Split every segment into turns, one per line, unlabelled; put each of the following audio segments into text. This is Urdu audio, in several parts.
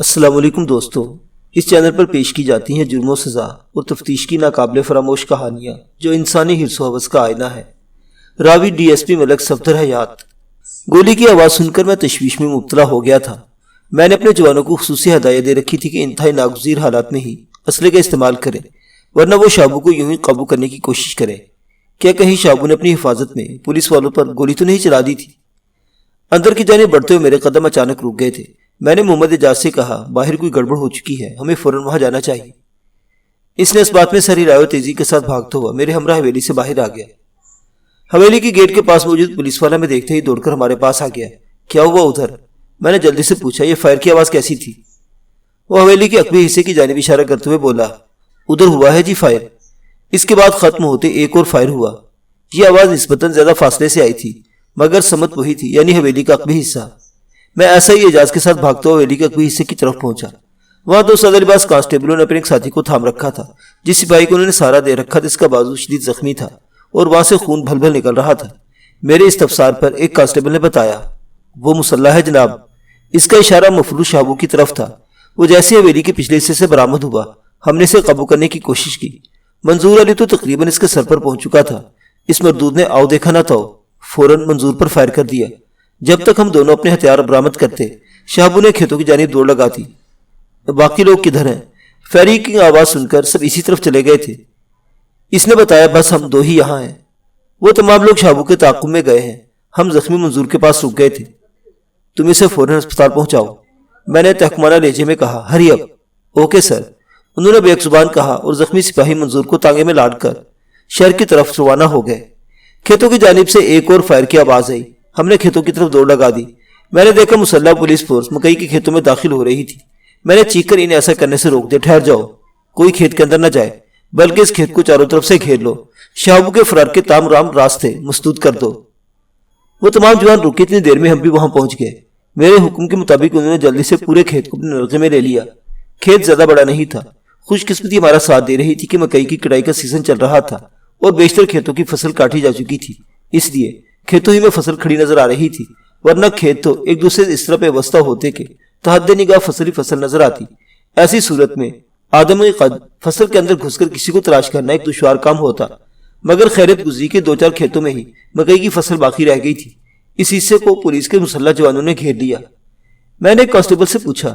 السلام علیکم دوستو، اس چینل پر پیش کی جاتی ہیں جرم و سزا اور تفتیش کی ناقابل فراموش کہانیاں جو انسانی حرص و حوث کا آئینہ ہے۔ راوی ڈی ایس پی ملک صفدر حیات۔ گولی کی آواز سن کر میں تشویش میں مبتلا ہو گیا تھا۔ میں نے اپنے جوانوں کو خصوصی ہدایت دے رکھی تھی کہ انتہائی ناگزیر حالات میں ہی اسلحے کا استعمال کریں، ورنہ وہ شابو کو یوں ہی قابو کرنے کی کوشش کرے۔ کیا کہیں شابو نے اپنی حفاظت میں پولیس والوں پر گولی تو نہیں چلا دی تھی؟ اندر کی جانب بڑھتے ہوئے میرے قدم اچانک رک گئے تھے۔ میں نے محمد اعجاز سے کہا، باہر کوئی گڑبڑ ہو چکی ہے، ہمیں فوراً وہاں جانا چاہیے۔ اس نے اس بات میں سر ہلائے اور تیزی کے ساتھ بھاگتا ہوا میرے ہمراہ حویلی سے باہر آ گیا۔ حویلی کی گیٹ کے پاس موجود پولیس والا میں دیکھتے ہی دوڑ کر ہمارے پاس آ گیا۔ کیا ہوا ادھر؟ میں نے جلدی سے پوچھا۔ یہ فائر کی آواز کیسی تھی؟ وہ حویلی کے عقبی حصے کی جانب اشارہ کرتے ہوئے بولا، ادھر ہوا ہے جی فائر۔ اس کے بعد ختم ہوتے ایک اور فائر ہوا۔ یہ آواز نسبتاً زیادہ فاصلے سے آئی تھی، مگر سمت وہی تھی، یعنی حویلی کا عقبی حصہ۔ میں ایسا ہی اعجاز کے ساتھ بھاگتا ہوا حویلی کے عقبی حصے کی طرف پہنچا۔ وہاں دو سادہ لباس کانسٹیبلوں نے اپنے ایک ساتھی کو تھام رکھا تھا، جس سپاہی کو انہوں نے سہارا دے رکھا تھا۔ اس کا بازو شدید زخمی تھا اور وہاں سے خون بھل بھل نکل رہا تھا۔ میرے استفسار پر ایک کانسٹیبل نے بتایا، وہ مسلح ہے جناب۔ اس کا اشارہ مفروض شابو کی طرف تھا۔ وہ جیسے حویلی کے پچھلے حصے سے برآمد ہوا، ہم نے اسے قابو کرنے کی کوشش کی۔ منظور علی تو تقریباً اس کے سر پر پہنچ چکا تھا۔ اس مردود نے آؤ دیکھا نہ تھا، فوراً منظور پر فائر کر دیا۔ جب تک ہم دونوں اپنے ہتھیار برآمد کرتے، شابو نے کھیتوں کی جانب دوڑ لگاتی۔ باقی لوگ کدھر ہیں؟ فیری کی آواز سن کر سب اسی طرف چلے گئے تھے۔ اس نے بتایا، بس ہم دو ہی یہاں ہیں۔ وہ تمام لوگ شابو کے تعاقب میں گئے ہیں۔ ہم زخمی منظور کے پاس رک گئے تھے۔ تم اسے فوراً ہسپتال پہنچاؤ، میں نے تحکمانہ لہجے میں کہا۔ ہری اپ۔ اوکے سر، انہوں نے بیک زبان کہا اور زخمی سپاہی منظور کو تانگے میں لاٹ کر شہر کی طرف روانہ ہو گئے۔ کھیتوں کی جانب سے ایک اور فائر کی آواز آئی۔ ہم نے کھیتوں کی طرف دوڑ لگا دی۔ میں نے دیکھا مسلح پولیس فورس مکئی کے کھیتوں میں داخل ہو رہی تھی۔ میں نے چیخ کر انہیں ایسا کرنے سے روک دیا۔ ٹھہر جاؤ، کوئی کھیت کے اندر نہ جائے، بلکہ اس کھیت کو چاروں طرف سے گھیر لو۔ شابو کے فرار کے تام رام راستے مسدود کر دو۔ وہ تمام جوان رکے۔ اتنی دیر میں ہم بھی وہاں پہنچ گئے۔ میرے حکم کے مطابق انہوں نے جلدی سے پورے کھیت کو اپنے نرغے میں لے لیا۔ کھیت زیادہ بڑا نہیں تھا۔ خوش قسمتی ہمارا ساتھ دے رہی تھی کہ مکئی کی کڑائی کا سیزن چل رہا تھا اور بیشتر کھیتوں کی فصل کاٹی جا چکی تھی، اس لیے کھیتوں ہی میں فصل کھڑی نظر آ رہی تھی، ورنہ کھیت تو ایک دوسرے سے اس طرح پیوستہ ہوتے کہ تحت نگاہ فصل ہی فصل نظر آتی۔ ایسی صورت میں آدمی قد فصل کے اندر گھس کر کسی کو تلاش کرنا ایک دشوار کام ہوتا، مگر خیرت گزری کے دو چار کھیتوں میں ہی مکئی کی فصل باقی رہ گئی تھی۔ اس حصے کو پولیس کے مسلح جوانوں نے گھیر لیا۔ میں نے ایک کانسٹیبل سے پوچھا،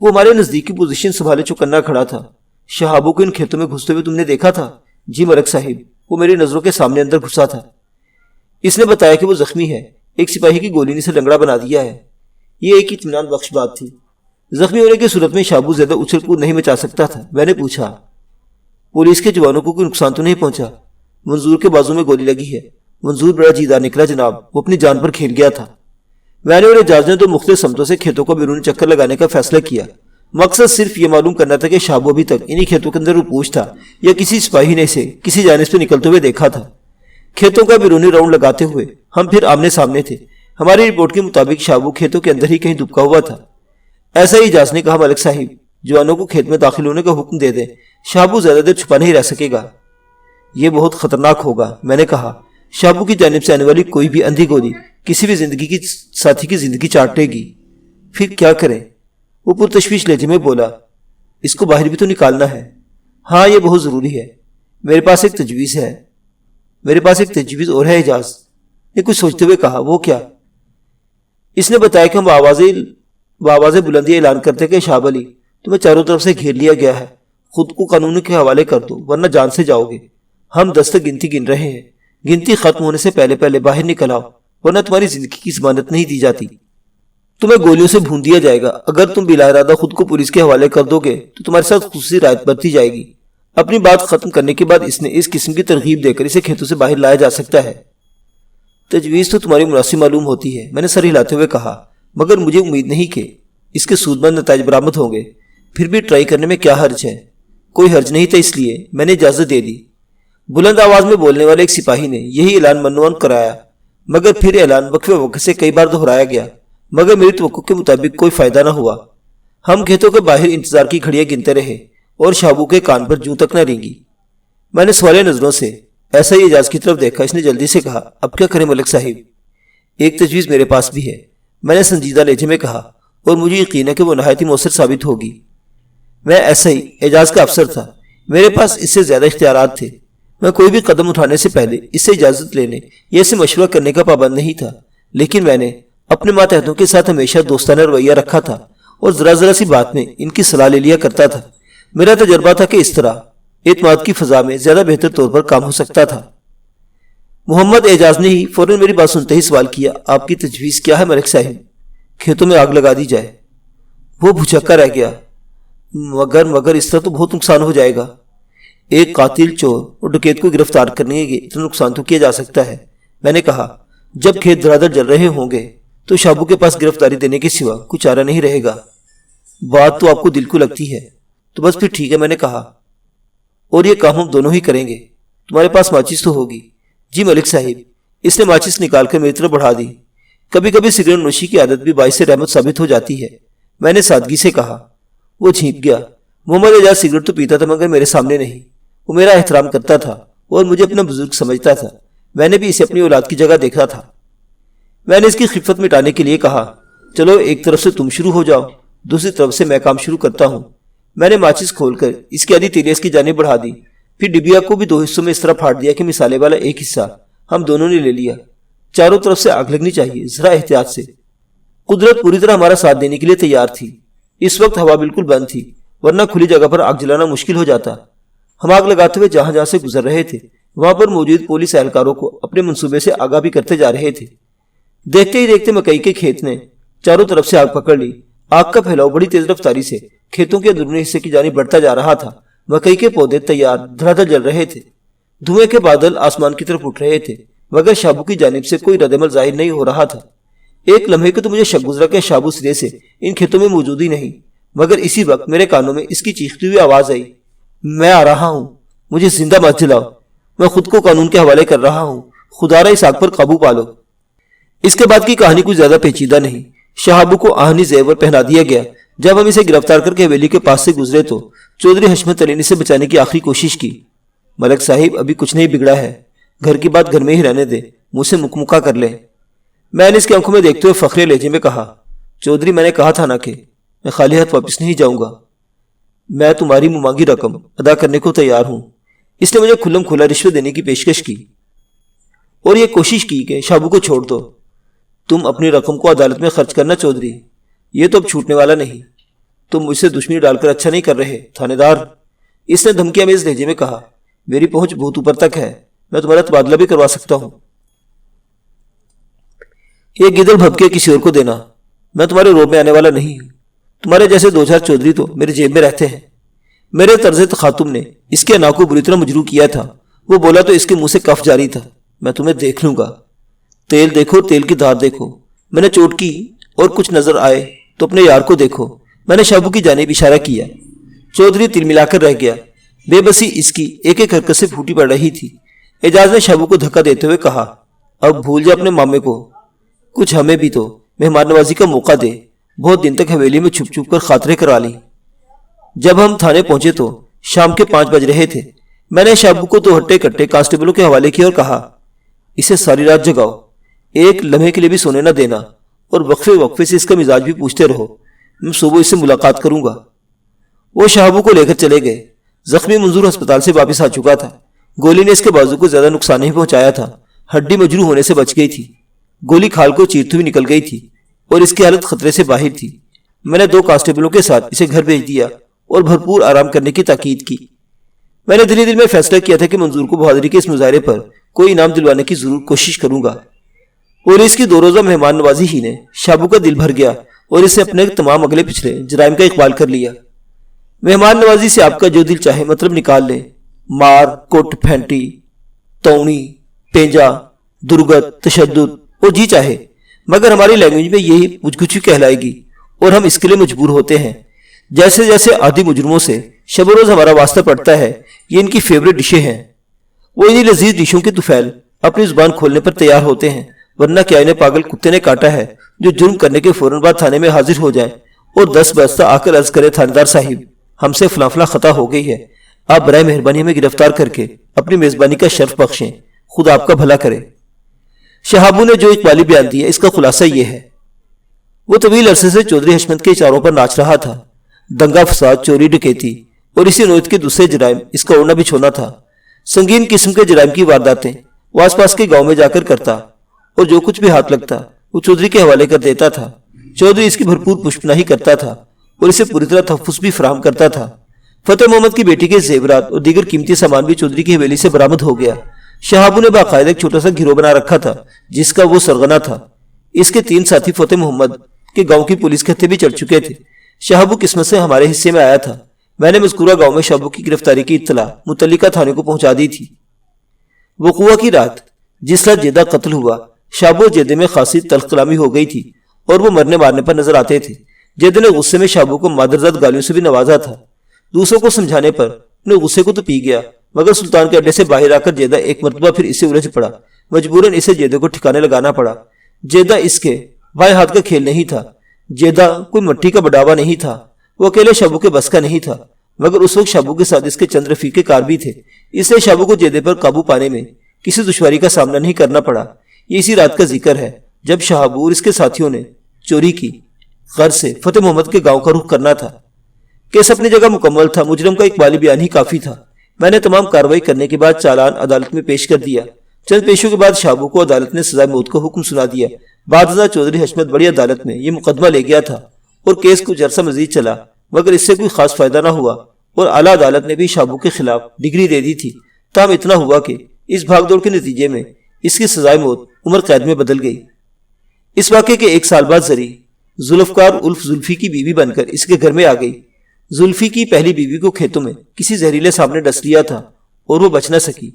وہ ہمارے نزدیکی پوزیشن سنبھالے چوکنا کھڑا تھا، شہابو کو ان کھیتوں میں گھستے ہوئے تم نے دیکھا تھا؟ جی ملک صاحب، وہ میری نظروں کے سامنے اندر گھسا تھا۔ اس نے بتایا کہ وہ زخمی ہے، ایک سپاہی کی گولی نے اسے لنگڑا بنا دیا ہے۔ یہ ایک اطمینان بخش بات تھی۔ زخمی ہونے کی صورت میں شابو زیادہ اچھل کود نہیں مچا سکتا تھا۔ میں نے پوچھا، پولیس کے جوانوں کو کوئی نقصان تو نہیں پہنچا؟ منظور کے بازو میں گولی لگی ہے۔ منظور بڑا جیدار نکلا جناب، وہ اپنی جان پر کھیل گیا تھا۔ میں نے اور اعجاز نے تو مختلف سمتوں سے کھیتوں کو بیرونی چکر لگانے کا فیصلہ کیا۔ مقصد صرف یہ معلوم کرنا تھا کہ شابو ابھی تک انہی کھیتوں کے اندر روپوش تھا یا کسی سپاہی نے اسے کسی جانب سے نکلتے ہوئے دیکھا تھا۔ کھیتوں کا بیرونی راؤنڈ لگاتے ہوئے ہم پھر آمنے سامنے تھے۔ ہماری رپورٹ کے مطابق شابو کھیتوں کے اندر ہی کہیں دبکا ہوا تھا۔ ایسا ہی اعجاز نے کہا۔ ملک صاحب، جوانوں کو کھیت میں داخل ہونے کا حکم دے دیں، شابو زیادہ دیر چھپا نہیں رہ سکے گا۔ یہ بہت خطرناک ہوگا، میں نے کہا۔ شابو کی جانب سے آنے والی کوئی بھی اندھی گولی کسی بھی زندگی کی ساتھی کی زندگی چاٹے گی۔ پھر کیا کریں؟ وہ پرتشویش لہجے میں بولا، اس کو باہر بھی تو نکالنا ہے۔ ہاں، یہ بہت ضروری ہے۔ میرے پاس ایک تجویز اور ہے اعجاز نے کچھ سوچتے ہوئے کہا۔ وہ کیا؟ اس نے بتایا کہ ہم بآواز بلندی اعلان کرتے کہ شاب علی، تمہیں چاروں طرف سے گھیر لیا گیا ہے، خود کو قانون کے حوالے کر دو ورنہ جان سے جاؤ گے۔ ہم 10 تک گنتی گن رہے ہیں، گنتی ختم ہونے سے پہلے پہلے باہر نکل آؤ ورنہ تمہاری زندگی کی ضمانت نہیں دی جاتی۔ تمہیں گولیوں سے بھون دیا جائے گا۔ اگر تم بلا ارادہ خود کو پولیس کے حوالے کر دو گے تو تمہارے ساتھ خصوصی رعایت برتی جائے گی۔ اپنی بات ختم کرنے کے بعد اس نے اس قسم کی ترغیب دے کر اسے کھیتوں سے باہر لایا جا سکتا ہے۔ تجویز تو تمہاری مناسب معلوم ہوتی ہے، میں نے سر ہلاتے ہوئے کہا، مگر مجھے امید نہیں کہ اس کے سود مند نتائج برآمد ہوں گے۔ پھر بھی ٹرائی کرنے میں کیا حرج ہے؟ کوئی حرج نہیں تھا، اس لیے میں نے اجازت دے دی۔ بلند آواز میں بولنے والے ایک سپاہی نے یہی اعلان منوان کرایا، مگر پھر اعلان وقفے وقت سے کئی بار دہرایا گیا، مگر میری توقع کے مطابق کوئی فائدہ نہ ہوا۔ ہم کھیتوں کے باہر انتظار کی گھڑیاں گنتے رہے اور شابو کے کان پر جوں تک نہ رینگی۔ میں نے سوالیہ نظروں سے ایسا ہی اعجاز کی طرف دیکھا۔ اس نے جلدی سے کہا، اب کیا کریں ملک صاحب؟ ایک تجویز میرے پاس بھی ہے، میں نے سنجیدہ لہجے میں کہا، اور مجھے یقین ہے کہ وہ نہایت ہی مؤثر ثابت ہوگی۔ میں ایسا ہی اعجاز کا افسر تھا، میرے پاس اس سے زیادہ اختیارات تھے۔ میں کوئی بھی قدم اٹھانے سے پہلے اس سے اجازت لینے یا اسے مشورہ کرنے کا پابند نہیں تھا، لیکن میں نے اپنے ماتحتوں کے ساتھ ہمیشہ دوستانہ رویہ رکھا تھا اور ذرا ذرا سی بات میں ان کی صلاح لے لیا کرتا تھا۔ میرا تجربہ تھا کہ اس طرح اعتماد کی فضا میں زیادہ بہتر طور پر کام ہو سکتا تھا۔ محمد اعجاز نے ہی فوراً میری بات سنتے ہی سوال کیا، آپ کی تجویز کیا ہے ملک صاحب؟ کھیتوں میں آگ لگا دی جائے۔ وہ بھچکا رہ گیا۔ مگر اس طرح تو بہت نقصان ہو جائے گا۔ ایک قاتل، چور اور ڈکیت کو گرفتار کرنے کے اتنا نقصان تو کیا جا سکتا ہے۔ میں نے کہا، جب کھیت دھڑادھڑ جل رہے ہوں گے تو شابو کے پاس گرفتاری دینے کے سوا کچھ چارہ نہیں رہے گا۔ بات تو آپ کو دل کو لگتی ہے، تو بس پھر ٹھیک ہے، میں نے کہا، اور یہ کام ہم دونوں ہی کریں گے۔ تمہارے پاس ماچس تو ہوگی؟ جی ملک صاحب۔ اس نے ماچس نکال کر میری طرف بڑھا دی۔ کبھی کبھی سگریٹ نوشی کی عادت بھی باعث رحمت ثابت ہو جاتی ہے، میں نے سادگی سے کہا۔ وہ جھینک گیا۔ محمد اعجاز سگریٹ تو پیتا تھا مگر میرے سامنے نہیں۔ وہ میرا احترام کرتا تھا اور مجھے اپنا بزرگ سمجھتا تھا۔ میں نے بھی اسے اپنی اولاد کی جگہ دیکھا تھا۔ میں نے اس کی خفت مٹانے کے لیے کہا، چلو ایک طرف سے تم شروع ہو جاؤ، دوسری طرف سے میں کام شروع کرتا ہوں۔ میں نے ماچس کھول کر اس کی آدھی تیلی اس کی جانب بڑھا دی، پھر ڈبیا کو بھی دو حصوں میں اس طرح پھاڑ دیا کہ مثالے والا ایک حصہ ہم دونوں نے لے لیا۔ چاروں طرف سے آگ لگنی چاہیے، ذرا احتیاط سے۔ قدرت پوری طرح ہمارا ساتھ دینے کے لیے تیار تھی۔ اس وقت ہوا بالکل بند تھی، ورنہ کھلی جگہ پر آگ جلانا مشکل ہو جاتا۔ ہم آگ لگاتے ہوئے جہاں جہاں سے گزر رہے تھے وہاں پر موجود پولیس اہلکاروں کو اپنے منصوبے سے آگاہ بھی کرتے جا رہے تھے۔ دیکھتے ہی دیکھتے مکئی کے کھیت نے چاروں طرف سے آگ پکڑ لی۔ آگ کا پھیلاؤ بڑی تیز رفتاری سے کھیتوں کے اندرونی حصے کی جانب بڑھتا جا رہا تھا۔ مکئی کے پودے تیار دھڑادھڑ جل رہے تھے، دھوئیں کے بادل آسمان کی طرف اٹھ رہے تھے، مگر شابو کی جانب سے کوئی رد عمل ظاہر نہیں ہو رہا تھا۔ ایک لمحے کو تو مجھے شک گزرا کہ شابو سرے سے ان کھیتوں میں موجود ہی نہیں، مگر اسی وقت میرے کانوں میں اس کی چیختی ہوئی آواز آئی، میں آ رہا ہوں، مجھے زندہ مت جلاؤ، میں خود کو قانون کے حوالے کر رہا ہوں، خدا را اس آگ پر قابو پالو۔ اس کے بعد کی کہانی کچھ زیادہ پیچیدہ نہیں۔ شہابو کو آہنی زیور پہنا دیا گیا۔ جب ہم اسے گرفتار کر کے حویلی کے پاس سے گزرے تو چودھری حشمت علی نے اسے بچانے کی آخری کوشش کی۔ ملک صاحب، ابھی کچھ نہیں بگڑا ہے، گھر کی بات گھر میں ہی رہنے دے، منہ سے مکمکا کر لے۔ میں نے اس کی آنکھوں میں دیکھتے ہوئے فخرے لہجے میں کہا، چودھری، میں نے کہا تھا نا کہ میں خالی ہاتھ واپس نہیں جاؤں گا۔ میں تمہاری ممانگی رقم ادا کرنے کو تیار ہوں۔ اس نے مجھے کھلم کھلا رشوت دینے کی پیشکش کی اور یہ کوشش کی کہ شابو کو چھوڑ دو۔ تم اپنی رقم کو عدالت میں خرچ کرنا چودھری، یہ تو اب چھوٹنے والا نہیں۔ تم مجھ سے دشمنی ڈال کر اچھا نہیں کر رہے تھانے دار۔ اس نے دھمکی آمیز لہجے میں کہا، میری پہنچ بہت اوپر تک ہے، میں تمہارا تبادلہ بھی کروا سکتا ہوں۔ یہ گدڑ بھبکے کسی اور کو دینا، میں تمہارے روب میں آنے والا نہیں ہوں۔ تمہارے جیسے دو چار چودھری تو میرے جیب میں رہتے ہیں۔ میرے طرز تخاطب نے اس کے انا کو بری طرح مجروح کیا تھا۔ وہ بولا تو اس کے منہ سے کف جاری تھا، میں تمہیں دیکھ لوں گا۔ تیل دیکھو، تیل کی دھار دیکھو۔ میں نے چوٹ کی اور کچھ نظر آئے تو اپنے یار کو دیکھو۔ میں نے شابو کی جانب اشارہ کیا۔ چودھری تل ملا کر رہ گیا۔ بے بسی اس کی ایک ایک حرکت سے پھوٹی پڑ رہی تھی۔ اعجاز نے شابو کو دھکا دیتے ہوئے کہا، اب بھول جا اپنے مامے کو، کچھ ہمیں بھی تو مہمان نوازی کا موقع دے۔ بہت دن تک حویلی میں چھپ چھپ کر خاطرے کرا لی۔ جب ہم تھانے پہنچے تو شام کے 5 بج رہے تھے۔ میں نے شابو کو 2 ہٹے کٹے کانسٹیبلوں کے حوالے کیا اور کہا، اسے ساری رات جگاؤ، ایک لمحے کے لیے بھی سونے نہ دینا، اور وقفے وقفے سے اس کا مزاج بھی پوچھتے رہو۔ میں صبح اس سے ملاقات کروں گا۔ وہ شابو کو لے کر چلے گئے۔ زخمی منظور ہسپتال سے واپس آ چکا تھا۔ گولی نے اس کے بازو کو زیادہ نقصان نہیں پہنچایا تھا، ہڈی مجروح ہونے سے بچ گئی تھی۔ گولی کھال کو چیرتی ہوئی نکل گئی تھی اور اس کی حالت خطرے سے باہر تھی۔ میں نے 2 کانسٹیبلوں کے ساتھ اسے گھر بھیج دیا اور بھرپور آرام کرنے کی تاکید کی۔ میں نے دل میں فیصلہ کیا تھا کہ منظور کو بہادری کے اس مظاہرے پر کوئی انعام دلوانے کی ضرور کوشش کروں گا، اور اس کی 2 روزہ مہمان نوازی ہی نے شابو کا دل بھر گیا اور اسے اپنے تمام اگلے پچھلے جرائم کا اقبال کر لیا۔ مہمان نوازی سے آپ کا جو دل چاہے مطلب نکال لیں، مار، کٹ، پھینٹی، تونی، پینجا، درگت، تشدد، اور جی چاہے، مگر ہماری لینگویج میں یہی مجھ کچھ کہلائے گی، اور ہم اس کے لیے مجبور ہوتے ہیں۔ جیسے جیسے عادی مجرموں سے شب و روز ہمارا واسطہ پڑتا ہے، یہ ان کی فیوریٹ ڈشیں ہیں۔ وہ انہی لذیذ ڈشوں کے طفیل اپنی زبان کھولنے پر تیار ہوتے ہیں، ورنہ کیا انہیں پاگل کتے نے کاٹا ہے جو جرم کرنے کے فوراً بعد تھانے میں حاضر ہو جائے اور 10 بستہ آ کر عرض کرے، تھاندار صاحب، ہم سے فلاں فلاں خطا ہو گئی ہے، آپ برائے مہربانی ہمیں گرفتار کر کے اپنی میزبانی کا شرف بخشیں، خدا آپ کا بھلا کرے۔ شہابو نے جو اقبالی بیان دیا اس کا خلاصہ یہ ہے، وہ طویل عرصے سے چودھری حشمت کے چاروں پر ناچ رہا تھا۔ دنگا فساد، چوری ڈکیتی اور اسی نوعیت کے دوسرے جرائم اس کا اوڑھنا بچھونا تھا۔ سنگین قسم کے جرائم کی وارداتیں وہ آس پاس کے گاؤں میں جا کر کرتا اور جو کچھ بھی ہاتھ لگتا وہ چودھری کے حوالے کر دیتا تھا۔ چودھری اس کی بھرپور پشپناہی کرتا تھا اور اسے پوری طرح تحفظ بھی فراہم کرتا تھا۔ فتح محمد کی بیٹی کے زیورات اور دیگر قیمتی سامان بھی چودھری کی حویلی سے برآمد ہو گیا۔ شہابو نے باقاعدہ ایک چھوٹا سا گروہ بنا رکھا تھا جس کا وہ سرغنہ تھا۔ اس کے 3 ساتھی فتح محمد کے گاؤں کی پولیس کے ہتھے بھی چڑھ چکے تھے۔ شہابو قسمت سے ہمارے حصے میں آیا تھا۔ میں نے مذکورہ گاؤں میں شہابو کی گرفتاری کی اطلاع متعلقہ تھانے کو پہنچا دی تھی۔ وقوعہ کی رات، جس رات جیدہ قتل ہوا، شہابو اور جیدے میں خاصی تلخ کلامی ہو گئی تھی اور وہ مرنے مارنے پر نظر آتے تھے۔ جیدے نے غصے میں شہابو کو مادرزاد گالیوں سے بھی نوازا تھا۔ دوسروں کو سمجھانے پر اپنے غصے کو تو پی گیا، مگر سلطان کے اڈے سے باہر آ کر جیدہ ایک مرتبہ پھر اسے الجھ پڑا۔ مجبوراً اسے جیدے کو ٹھکانے لگانا پڑا۔ جیدہ اس کے بائیں ہاتھ کا کھیل نہیں تھا۔ جیدہ کوئی مٹی کا بڑاوا نہیں تھا۔ وہ اکیلے شہابو کے بس کا نہیں تھا، مگر اس وقت شہابو کے ساتھ اس کے چند رفیق کار بھی تھے، اس لیے شہابو کو جیدے پر قابو پانے میں کسی دشواری کا سامنا نہیں کرنا پڑا۔ یہ اسی رات کا ذکر ہے جب شہابو اور اس کے ساتھیوں نے چوری کی غرض سے فتح محمد کے گاؤں کا رخ کرنا تھا۔ کیس اپنی جگہ مکمل تھا، مجرم کا اقبالی بیان ہی کافی تھا۔ میں نے تمام کارروائی کرنے کے بعد چالان عدالت میں پیش کر دیا۔ چند پیشوں کے بعد شہابو کو عدالت نے سزائے موت کا حکم سنا دیا۔ بعد ازاں چودھری حشمت بڑی عدالت میں یہ مقدمہ لے گیا تھا اور کیس کچھ عرصہ مزید چلا، مگر اس سے کوئی خاص فائدہ نہ ہوا اور اعلیٰ عدالت نے بھی شہابو کے خلاف ڈگری دے دی تھی۔ تاہم اتنا ہوا کہ اس بھاگ دوڑ کے نتیجے میں اس کی سزائے موت عمر قید میں بدل گئی۔ اس واقعے کے 1 سال بعد زری ذوالفقار عرف زلفی کی بیوی بن کر اس کے گھر میں آ گئی۔ زلفی کی پہلی بیوی کو کھیتوں میں کسی زہریلے سانپ نے ڈس لیا تھا اور وہ بچ نہ سکی۔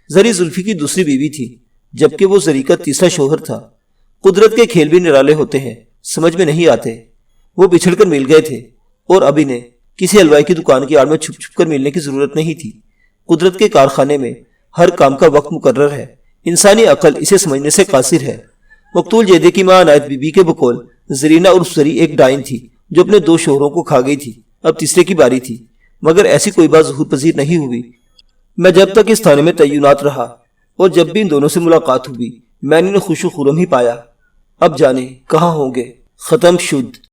زری زلفی کی دوسری بیوی تھی، جبکہ وہ زری کا تیسرا شوہر تھا۔ قدرت کے کھیل بھی نرالے ہوتے ہیں، سمجھ میں نہیں آتے۔ وہ بچھڑ کر مل گئے تھے اور اب انہیں کسی حلوائی کی دکان کی آڑ میں چھپ چھپ کر ملنے کی ضرورت نہیں تھی۔ قدرت کے کارخانے میں ہر کام کا وقت مقرر ہے، انسانی عقل اسے سمجھنے سے قاصر ہے۔ مقتول جیدے کی ماں عنایت بی بی کے بقول زرینہ عرف زری ایک ڈائن تھی جو اپنے 2 شوہروں کو کھا گئی تھی۔ اب تیسرے کی باری تھی، مگر ایسی کوئی بات ظہور پذیر نہیں ہوئی۔ میں جب تک اس تھانے میں تعینات رہا اور جب بھی ان دونوں سے ملاقات ہوئی میں نے انہیں خوش و خرم ہی پایا۔ اب جانے کہاں ہوں گے۔ ختم شد۔